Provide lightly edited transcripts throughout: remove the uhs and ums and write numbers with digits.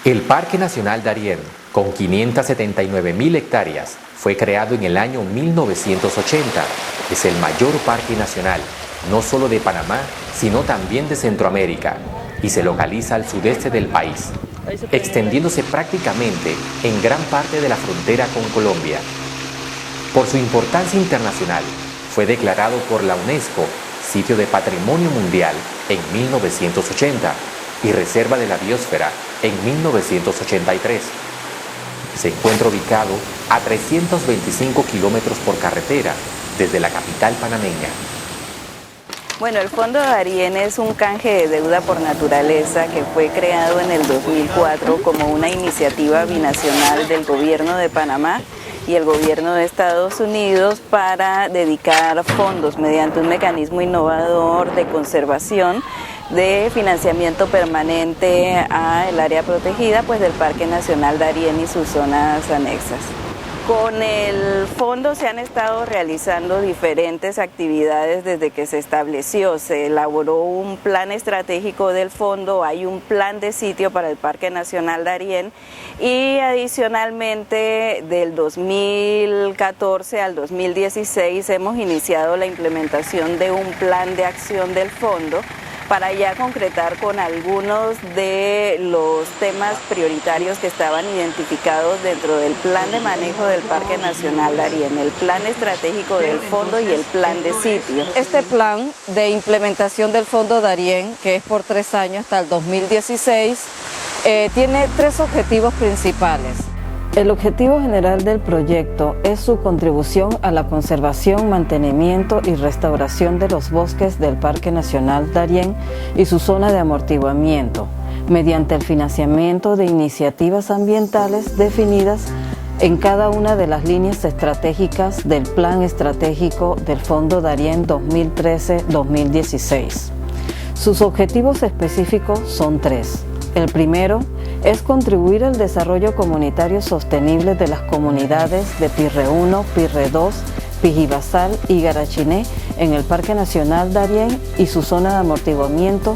El Parque Nacional Darién, con 579.000 hectáreas, fue creado en el año 1980. Es el mayor parque nacional, no solo de Panamá, sino también de Centroamérica, y se localiza al sudeste del país, extendiéndose prácticamente en gran parte de la frontera con Colombia. Por su importancia internacional, fue declarado por la UNESCO Sitio de Patrimonio Mundial en 1980 y Reserva de la Biosfera en 1983. Se encuentra ubicado a 325 kilómetros por carretera desde la capital panameña. Bueno, el Fondo Darién es un canje de deuda por naturaleza que fue creado en el 2004 como una iniciativa binacional del gobierno de Panamá y el gobierno de Estados Unidos para dedicar fondos mediante un mecanismo innovador de conservación de financiamiento permanente al área protegida pues del Parque Nacional Darién y sus zonas anexas. Con el fondo se han estado realizando diferentes actividades desde que se estableció. Se elaboró un plan estratégico del fondo, hay un plan de sitio para el Parque Nacional Darién y adicionalmente del 2014 al 2016 hemos iniciado la implementación de un plan de acción del fondo para ya concretar con algunos de los temas prioritarios que estaban identificados dentro del plan de manejo del Parque Nacional Darién, el plan estratégico del fondo y el plan de sitio. Este plan de implementación del Fondo Darién, que es por 3 años hasta el 2016, tiene 3 objetivos principales. El objetivo general del proyecto es su contribución a la conservación, mantenimiento y restauración de los bosques del Parque Nacional Darién y su zona de amortiguamiento, mediante el financiamiento de iniciativas ambientales definidas en cada una de las líneas estratégicas del Plan Estratégico del Fondo Darién 2013-2016. Sus objetivos específicos son 3. El primero es contribuir al desarrollo comunitario sostenible de las comunidades de Pirre 1, Pirre 2, Pijibasal y Garachiné en el Parque Nacional Darién y su zona de amortiguamiento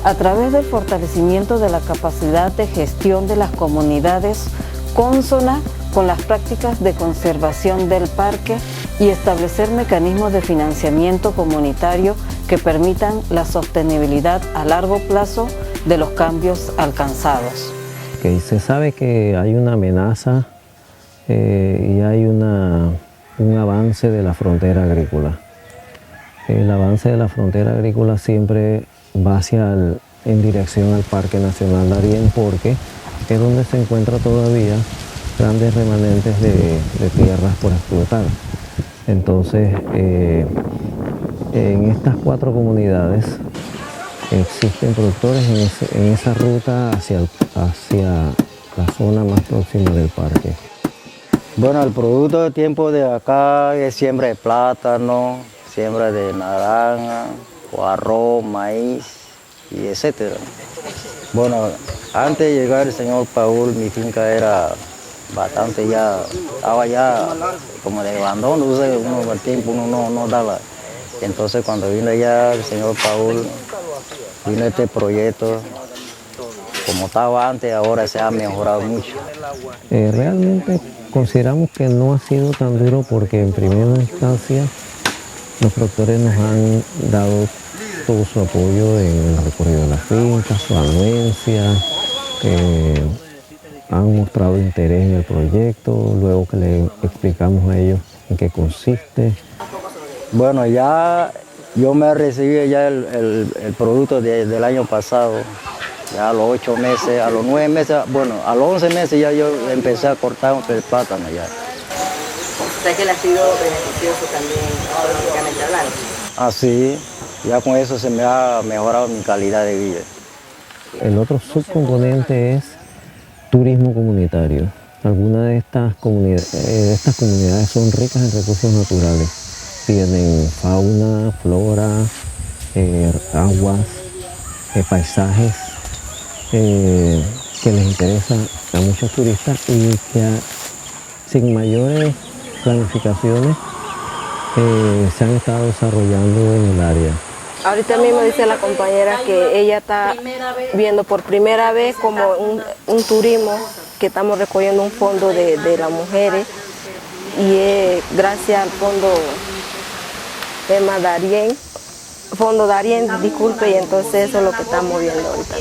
a través del fortalecimiento de la capacidad de gestión de las comunidades consona con las prácticas de conservación del parque y establecer mecanismos de financiamiento comunitario que permitan la sostenibilidad a largo plazo de los cambios alcanzados. Se sabe que hay una amenaza y hay un avance de la frontera agrícola. El avance de la frontera agrícola siempre va en dirección al Parque Nacional Darién porque es donde se encuentra todavía grandes remanentes de tierras por explotar. Entonces, en estas 4 comunidades existen productores en esa ruta hacia la zona más próxima del parque. Bueno, el producto de tiempo de acá es siembra de plátano, siembra de naranja, o arroz, maíz y etcétera. Bueno, antes de llegar el señor Paul, mi finca era bastante estaba ya como de abandono, uno el tiempo uno no daba. Entonces cuando vino ya el señor Paul, vino este proyecto, como estaba antes, ahora se ha mejorado mucho. Realmente consideramos que no ha sido tan duro porque en primera instancia los productores nos han dado todo su apoyo en el recorrido de las fincas, su anuencia, han mostrado interés en el proyecto, luego que le explicamos a ellos en qué consiste. Bueno, ya yo me recibí ya el producto del año pasado, ya a los 8 meses, a los 9 meses, bueno, a los 11 meses ya yo empecé a cortar el plátano ya. O sea que le ha sido beneficioso también económicamente hablando. Así, ya con eso se me ha mejorado mi calidad de vida. El otro subcomponente es turismo comunitario. Algunas de estas comunidades son ricas en recursos naturales. Tienen fauna, flora, aguas, paisajes que les interesa a muchos turistas y que sin mayores planificaciones se han estado desarrollando en el área. Ahorita mismo dice la compañera que ella está viendo por primera vez como un turismo, que estamos recogiendo un fondo de las mujeres, y es gracias al fondo Fondo Darién, disculpe, y entonces eso es lo que estamos viendo ahorita.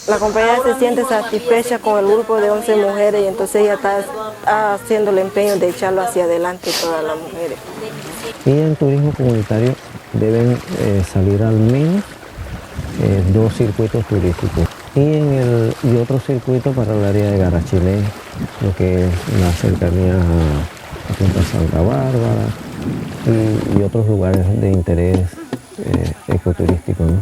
La compañera se siente satisfecha con el grupo de 11 mujeres y entonces ella está haciendo el empeño de echarlo hacia adelante todas las mujeres. Y en turismo comunitario deben salir al menos 2 circuitos turísticos y otro circuito para el área de Garachilé, lo que es la cercanía a Punta Santa Bárbara y otros lugares de interés ecoturístico, ¿no?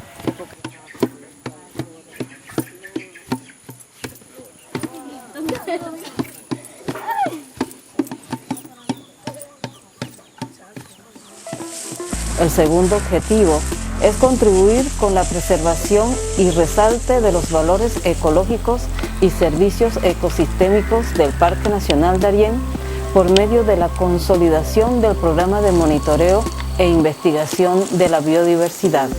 El segundo objetivo es contribuir con la preservación y resalte de los valores ecológicos y servicios ecosistémicos del Parque Nacional Darién por medio de la consolidación del programa de monitoreo e investigación de la biodiversidad,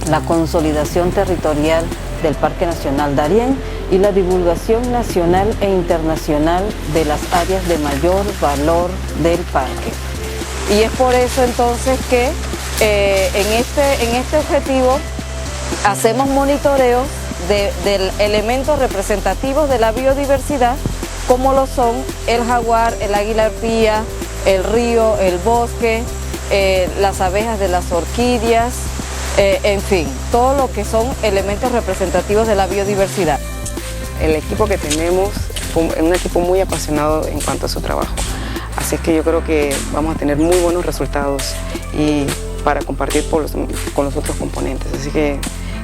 la consolidación territorial del Parque Nacional Darién y la divulgación nacional e internacional de las áreas de mayor valor del parque. Y es por eso entonces que en este objetivo hacemos monitoreos de elementos representativos de la biodiversidad, como lo son el jaguar, el águila arpía, el río, el bosque, las abejas de las orquídeas, en fin, todo lo que son elementos representativos de la biodiversidad. El equipo que tenemos es un equipo muy apasionado en cuanto a su trabajo. Así es que yo creo que vamos a tener muy buenos resultados y para compartir con los otros componentes. Así que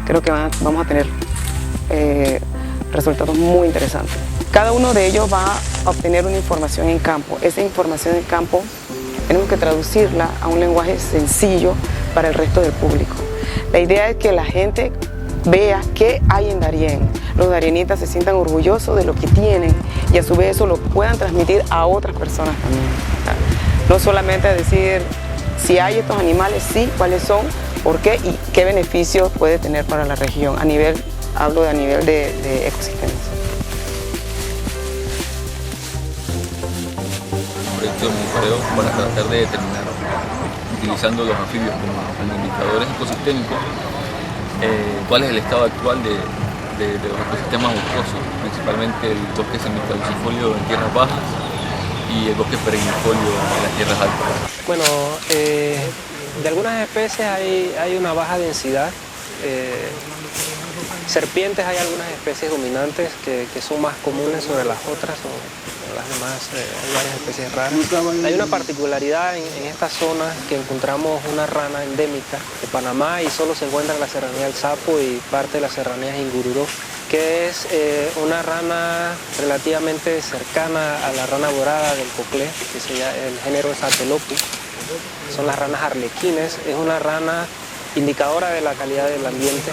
creo que vamos a tener resultados muy interesantes. Cada uno de ellos va a obtener una información en campo. Esa información en campo tenemos que traducirla a un lenguaje sencillo para el resto del público. La idea es que la gente vea qué hay en Darién. Los darienitas se sientan orgullosos de lo que tienen y a su vez eso lo puedan transmitir a otras personas también. No solamente decir si hay estos animales, sí, cuáles son, por qué y qué beneficios puede tener para la región. Hablo de nivel de ecosistemas. Un proyecto de monitoreo para tratar de determinar, utilizando los anfibios como indicadores ecosistémicos, cuál es el estado actual de los ecosistemas boscosos, principalmente el bosque semicaducifolio en tierras bajas y el bosque perennifolio en las tierras altas. Bueno, de algunas especies hay una baja densidad. Serpientes hay algunas especies dominantes que son más comunes sobre las otras, o las demás hay varias especies raras. Hay una particularidad en esta zona que encontramos una rana endémica de Panamá y solo se encuentra en la serranía del Sapo y parte de la serranía de Ingururó, que es una rana relativamente cercana a la rana dorada del Coclé, que el género es Atelopus. Son las ranas arlequines, es una rana indicadora de la calidad del ambiente.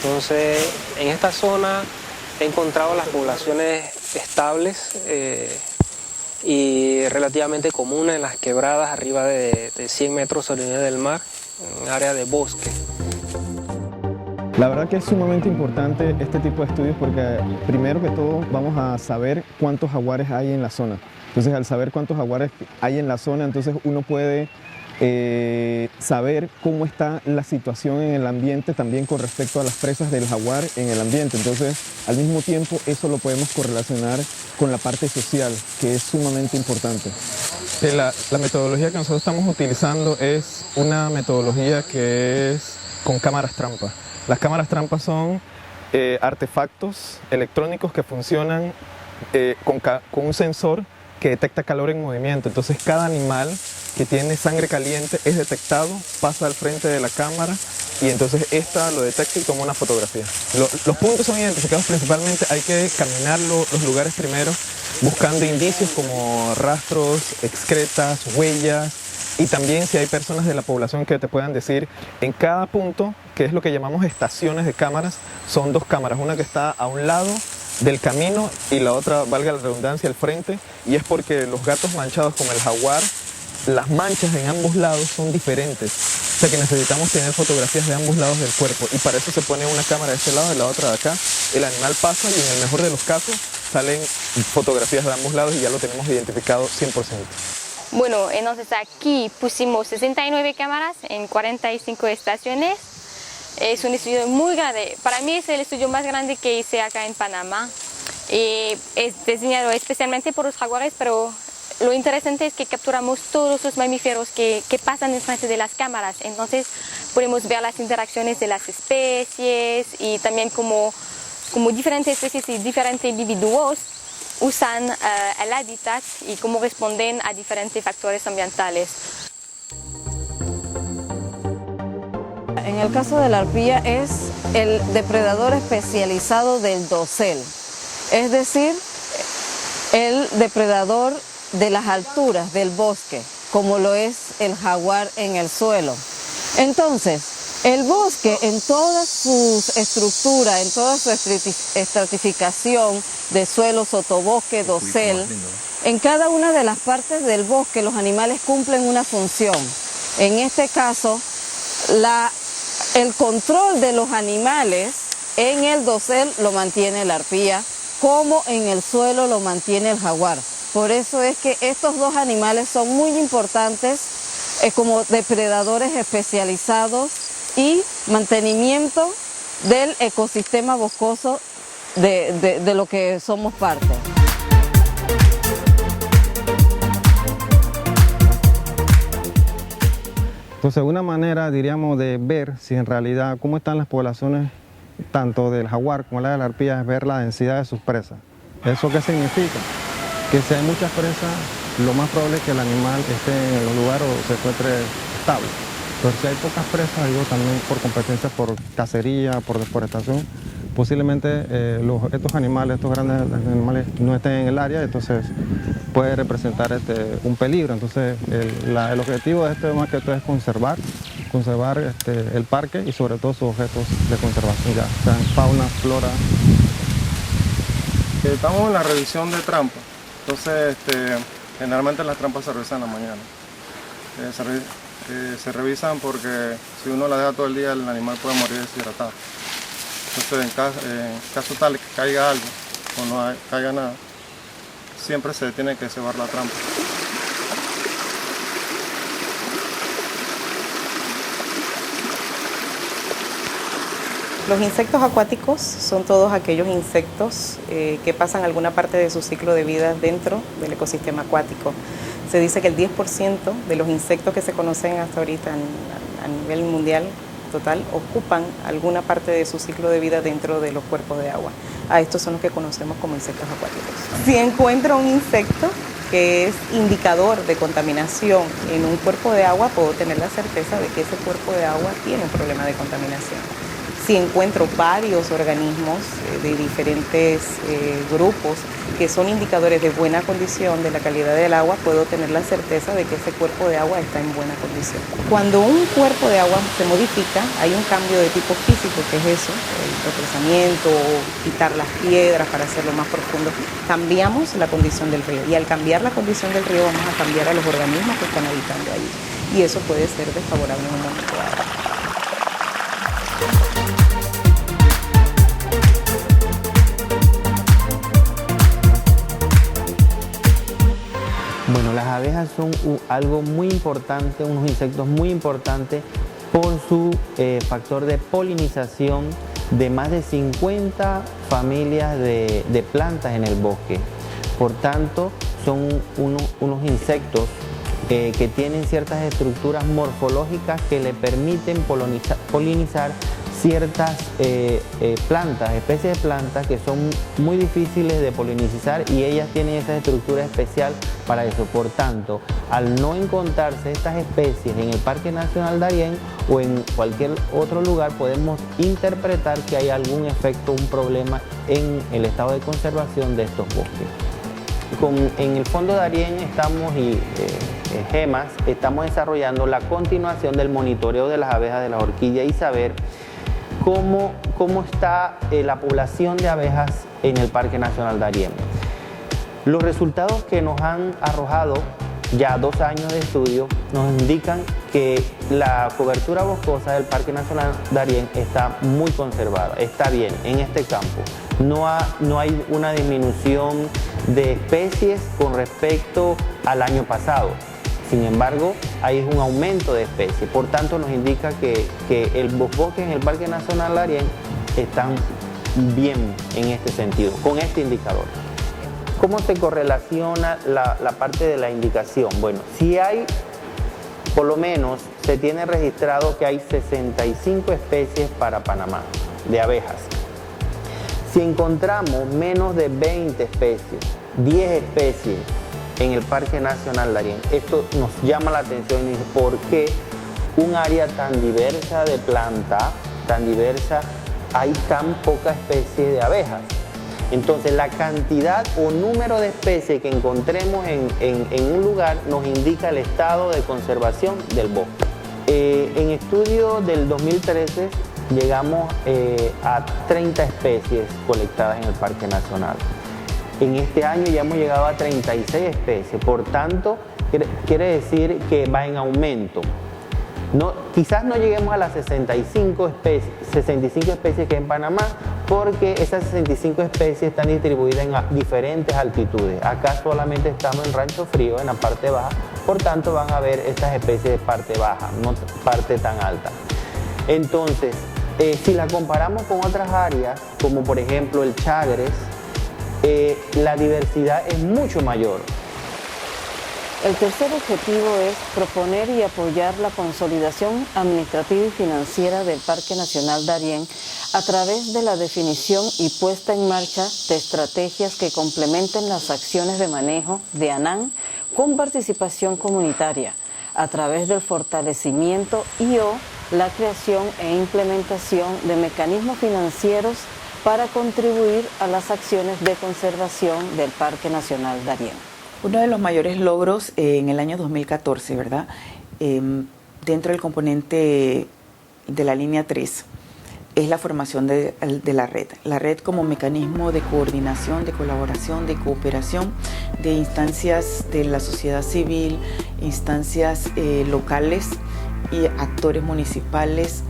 Entonces, en esta zona he encontrado las poblaciones estables y relativamente comunes en las quebradas arriba de 100 metros sobre el nivel del mar, en área de bosque. La verdad que es sumamente importante este tipo de estudios porque primero que todo vamos a saber cuántos jaguares hay en la zona. Entonces, al saber cuántos jaguares hay en la zona, entonces uno puede saber cómo está la situación en el ambiente también con respecto a las presas del jaguar en el ambiente. Entonces, al mismo tiempo, eso lo podemos correlacionar con la parte social, que es sumamente importante. La metodología que nosotros estamos utilizando es una metodología que es con cámaras trampa. Las cámaras trampa son artefactos electrónicos que funcionan con un sensor que detecta calor en movimiento. Entonces, cada animal que tiene sangre caliente es detectado, pasa al frente de la cámara y entonces esta lo detecta y toma una fotografía. Los puntos son identificados principalmente, hay que caminar los lugares primero buscando indicios como rastros, excretas, huellas, Y también si hay personas de la población que te puedan decir en cada punto, que es lo que llamamos estaciones de cámaras, son 2 cámaras, una que está a un lado del camino y la otra, valga la redundancia, al frente, y es porque los gatos manchados como el jaguar, las manchas en ambos lados son diferentes, o sea que necesitamos tener fotografías de ambos lados del cuerpo, y para eso se pone una cámara de este lado y la otra de acá. El animal pasa y en el mejor de los casos salen fotografías de ambos lados y ya lo tenemos identificado 100%. Bueno, entonces aquí pusimos 69 cámaras en 45 estaciones. Es un estudio muy grande. Para mí es el estudio más grande que hice acá en Panamá. Es diseñado especialmente por los jaguares, pero lo interesante es que capturamos todos los mamíferos que pasan enfrente de las cámaras. Entonces podemos ver las interacciones de las especies y también como diferentes especies y diferentes individuos usan el hábitat y cómo responden a diferentes factores ambientales. En el caso de la arpía es el depredador especializado del dosel, es decir, el depredador de las alturas del bosque, como lo es el jaguar en el suelo. Entonces, el bosque en toda su estructura, en toda su estratificación de suelo, sotobosque, dosel, en cada una de las partes del bosque los animales cumplen una función. En este caso, el control de los animales en el dosel lo mantiene la arpía, como en el suelo lo mantiene el jaguar. Por eso es que estos 2 animales son muy importantes como depredadores especializados y mantenimiento del ecosistema boscoso de lo que somos parte. Entonces, una manera, diríamos, de ver si en realidad cómo están las poblaciones tanto del jaguar como la de la arpía es ver la densidad de sus presas. ¿Eso qué significa? Que si hay muchas presas, lo más probable es que el animal esté en el lugar o se encuentre estable. Pero si hay pocas presas, digo también por competencia, por cacería, por deforestación, posiblemente estos grandes animales no estén en el área, entonces puede representar un peligro. Entonces el objetivo de esto más que todo es conservar el parque y sobre todo sus objetos de conservación, ya sean fauna, flora. Estamos en la revisión de trampas, entonces generalmente las trampas se revisan en la mañana. Se revisan porque si uno la deja todo el día el animal puede morir deshidratado. Entonces en caso tal que caiga algo o no caiga nada, siempre se tiene que cebar la trampa. Los insectos acuáticos son todos aquellos insectos que pasan alguna parte de su ciclo de vida dentro del ecosistema acuático. Se dice que el 10% de los insectos que se conocen hasta ahorita a nivel mundial total ocupan alguna parte de su ciclo de vida dentro de los cuerpos de agua. A estos son los que conocemos como insectos acuáticos. Si encuentro un insecto que es indicador de contaminación en un cuerpo de agua, puedo tener la certeza de que ese cuerpo de agua tiene un problema de contaminación. Si encuentro varios organismos de diferentes grupos que son indicadores de buena condición de la calidad del agua, puedo tener la certeza de que ese cuerpo de agua está en buena condición. Cuando un cuerpo de agua se modifica, hay un cambio de tipo físico, que es eso, el represamiento, quitar las piedras para hacerlo más profundo. Cambiamos la condición del río y al cambiar la condición del río vamos a cambiar a los organismos que están habitando allí. Y eso puede ser desfavorable en un momento dado. Bueno, las abejas son algo muy importante, unos insectos muy importantes por su factor de polinización de más de 50 familias de plantas en el bosque. Por tanto, son unos insectos que tienen ciertas estructuras morfológicas que le permiten polinizar ciertas plantas, especies de plantas que son muy difíciles de polinizar y ellas tienen esa estructura especial para eso. Por tanto, al no encontrarse estas especies en el Parque Nacional Darién o en cualquier otro lugar, podemos interpretar que hay algún efecto, un problema en el estado de conservación de estos bosques. En el Fondo Darién estamos gemas, estamos desarrollando la continuación del monitoreo de las abejas de la horquilla y saber cómo está la población de abejas en el Parque Nacional Darién. Los resultados que nos han arrojado ya 2 años de estudio nos indican que la cobertura boscosa del Parque Nacional Darién está muy conservada, está bien en este campo. No hay una disminución de especies con respecto al año pasado. Sin embargo, hay un aumento de especies. Por tanto, nos indica que los bosques en el Parque Nacional Darién están bien en este sentido, con este indicador. ¿Cómo se correlaciona la parte de la indicación? Bueno, si hay, por lo menos, se tiene registrado que hay 65 especies para Panamá de abejas. Si encontramos menos de 20 especies, 10 especies en el Parque Nacional Darién, esto nos llama la atención y dice, ¿por qué un área tan diversa de planta, tan diversa, hay tan poca especie de abejas? Entonces, la cantidad o número de especies que encontremos en un lugar nos indica el estado de conservación del bosque. En estudio del 2013 llegamos a 30 especies colectadas en el Parque Nacional. En este año ya hemos llegado a 36 especies, por tanto, quiere decir que va en aumento. Quizás no lleguemos a las 65 especies que hay en Panamá, porque esas 65 especies están distribuidas en diferentes altitudes. Acá solamente estamos en Rancho Frío, en la parte baja, por tanto van a ver estas especies de parte baja, no parte tan alta. Entonces, si la comparamos con otras áreas, como por ejemplo el Chagres, la diversidad es mucho mayor. El tercer objetivo es proponer y apoyar la consolidación administrativa y financiera del Parque Nacional Darién a través de la definición y puesta en marcha de estrategias que complementen las acciones de manejo de ANAN con participación comunitaria, a través del fortalecimiento y/o la creación e implementación de mecanismos financieros para contribuir a las acciones de conservación del Parque Nacional Darién. Uno de los mayores logros en el año 2014, ¿verdad? Dentro del componente de la línea 3 es la formación de la red. La red como mecanismo de coordinación, de colaboración, de cooperación de instancias de la sociedad civil, instancias locales y actores municipales,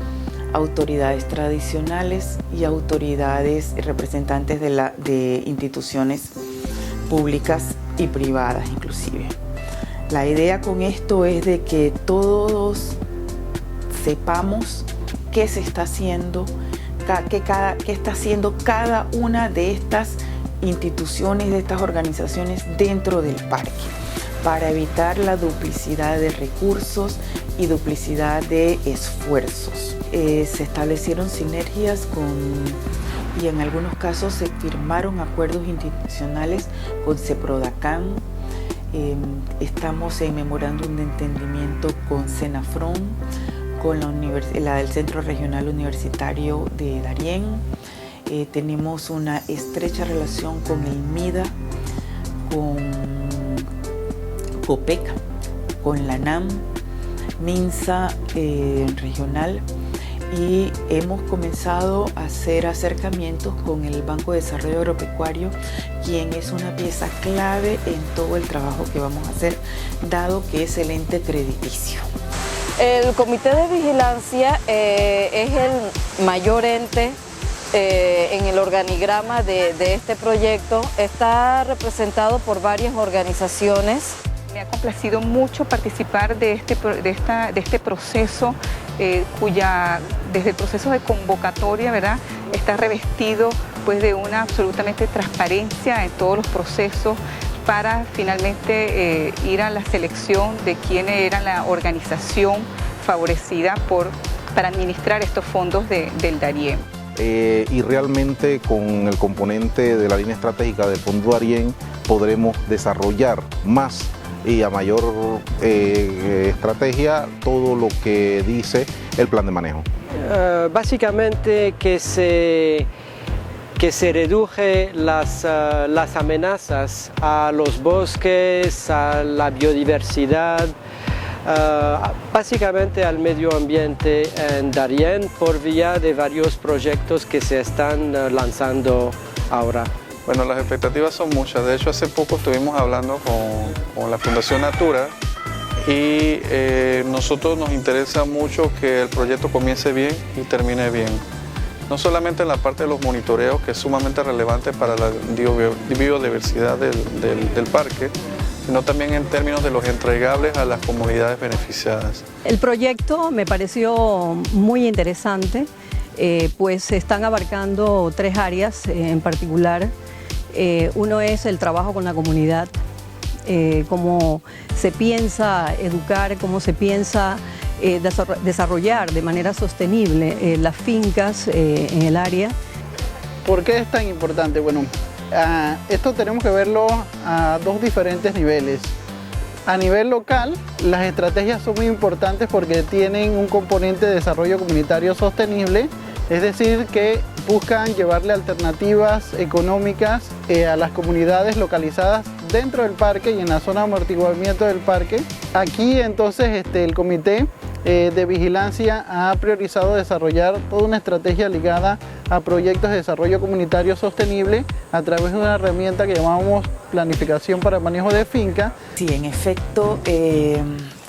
autoridades tradicionales y autoridades representantes de instituciones públicas y privadas inclusive. La idea con esto es de que todos sepamos qué se está haciendo, qué está haciendo cada una de estas instituciones, de estas organizaciones dentro del parque, para evitar la duplicidad de recursos y duplicidad de esfuerzos. Se establecieron sinergias y en algunos casos se firmaron acuerdos institucionales con CEPRODACAN. Estamos en memorándum de entendimiento con CENAFRON, con la del Centro Regional Universitario de Darién. Tenemos una estrecha relación con el MIDA, con COPEC, con la NAM, MINSA regional, y hemos comenzado a hacer acercamientos con el Banco de Desarrollo Agropecuario, quien es una pieza clave en todo el trabajo que vamos a hacer, dado que es el ente crediticio. El Comité de Vigilancia es el mayor ente en el organigrama de este proyecto. Está representado por varias organizaciones. Me ha complacido mucho participar de este proceso, desde el proceso de convocatoria, ¿verdad?, está revestido pues de una absolutamente transparencia en todos los procesos para finalmente ir a la selección de quién era la organización favorecida para administrar estos fondos del Darién. Y realmente con el componente de la línea estratégica del Fondo Darién podremos desarrollar más y a mayor estrategia todo lo que dice el plan de manejo. Básicamente que se que se reduje las amenazas a los bosques, a la biodiversidad, básicamente al medio ambiente en Darién por vía de varios proyectos que se están lanzando ahora. Bueno, las expectativas son muchas. De hecho, hace poco estuvimos hablando con la Fundación Natura y nosotros nos interesa mucho que el proyecto comience bien y termine bien. No solamente en la parte de los monitoreos, que es sumamente relevante para la biodiversidad del parque, sino también en términos de los entregables a las comunidades beneficiadas. El proyecto me pareció muy interesante, pues están abarcando 3 áreas en particular. Uno es el trabajo con la comunidad, cómo se piensa educar, cómo se piensa desarrollar de manera sostenible las fincas en el área. ¿Por qué es tan importante? Bueno, esto tenemos que verlo a 2 diferentes niveles. A nivel local, las estrategias son muy importantes porque tienen un componente de desarrollo comunitario sostenible, es decir, que buscan llevarle alternativas económicas a las comunidades localizadas dentro del parque y en la zona de amortiguamiento del parque. Aquí entonces el comité de vigilancia ha priorizado desarrollar toda una estrategia ligada a proyectos de desarrollo comunitario sostenible a través de una herramienta que llamamos planificación para manejo de finca. Sí, en efecto,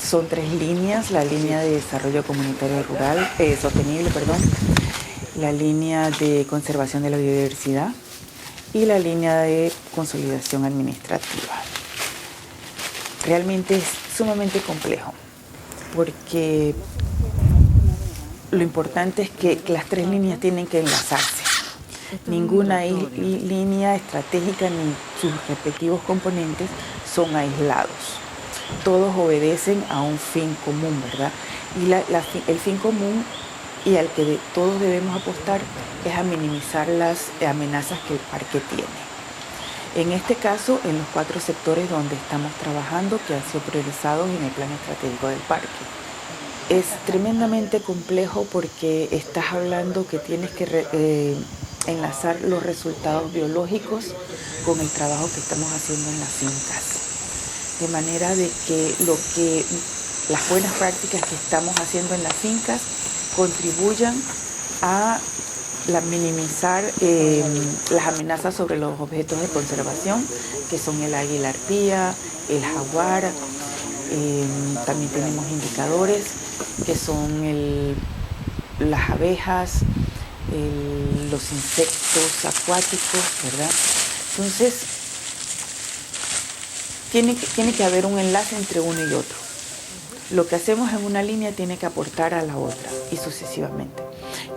son 3 líneas: la línea de desarrollo comunitario rural, sostenible, la línea de conservación de la biodiversidad y la línea de consolidación administrativa. Realmente es sumamente complejo, porque lo importante es que las 3 líneas tienen que enlazarse. Ninguna línea estratégica ni sus respectivos componentes son aislados. Todos obedecen a un fin común, ¿verdad? Y el fin común y al que todos debemos apostar es a minimizar las amenazas que el parque tiene. En este caso, en los 4 sectores donde estamos trabajando, que han sido priorizados en el plan estratégico del parque. Es tremendamente complejo porque estás hablando que tienes que enlazar los resultados biológicos con el trabajo que estamos haciendo en las fincas. De manera de que las buenas prácticas que estamos haciendo en las fincas contribuyan a minimizar las amenazas sobre los objetos de conservación, que son el águila arpía, el jaguar. También tenemos indicadores que son las abejas, los insectos acuáticos, ¿verdad? Entonces, tiene que haber un enlace entre uno y otro. Lo que hacemos en una línea tiene que aportar a la otra y sucesivamente.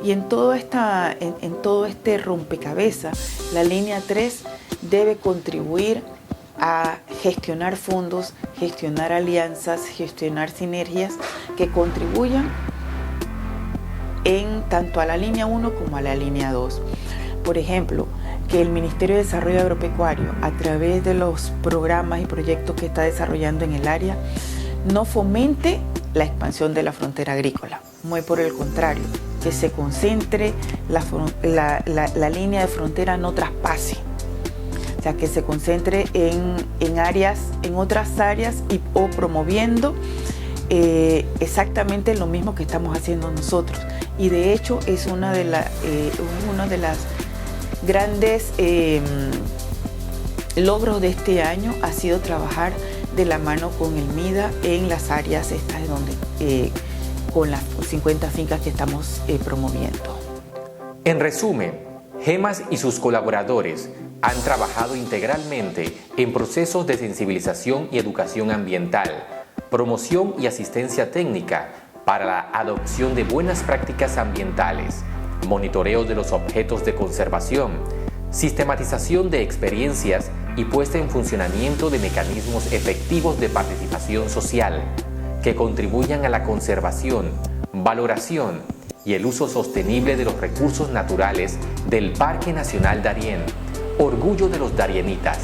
Y en todo este rompecabezas, la línea 3 debe contribuir a gestionar fondos, gestionar alianzas, gestionar sinergias que contribuyan tanto a la línea 1 como a la línea 2. Por ejemplo, que el Ministerio de Desarrollo Agropecuario, a través de los programas y proyectos que está desarrollando en el área, no fomente la expansión de la frontera agrícola, muy por el contrario, que se concentre la línea de frontera no traspase, o sea, que se concentre en otras áreas o promoviendo exactamente lo mismo que estamos haciendo nosotros. Y de hecho es uno de las grandes logros de este año ha sido trabajar de la mano con el MIDA en las áreas estas con las 50 fincas que estamos promoviendo. En resumen, GEMAS y sus colaboradores han trabajado integralmente en procesos de sensibilización y educación ambiental, promoción y asistencia técnica para la adopción de buenas prácticas ambientales, monitoreo de los objetos de conservación, sistematización de experiencias y puesta en funcionamiento de mecanismos efectivos de participación social que contribuyan a la conservación, valoración y el uso sostenible de los recursos naturales del Parque Nacional Darién, orgullo de los darienitas.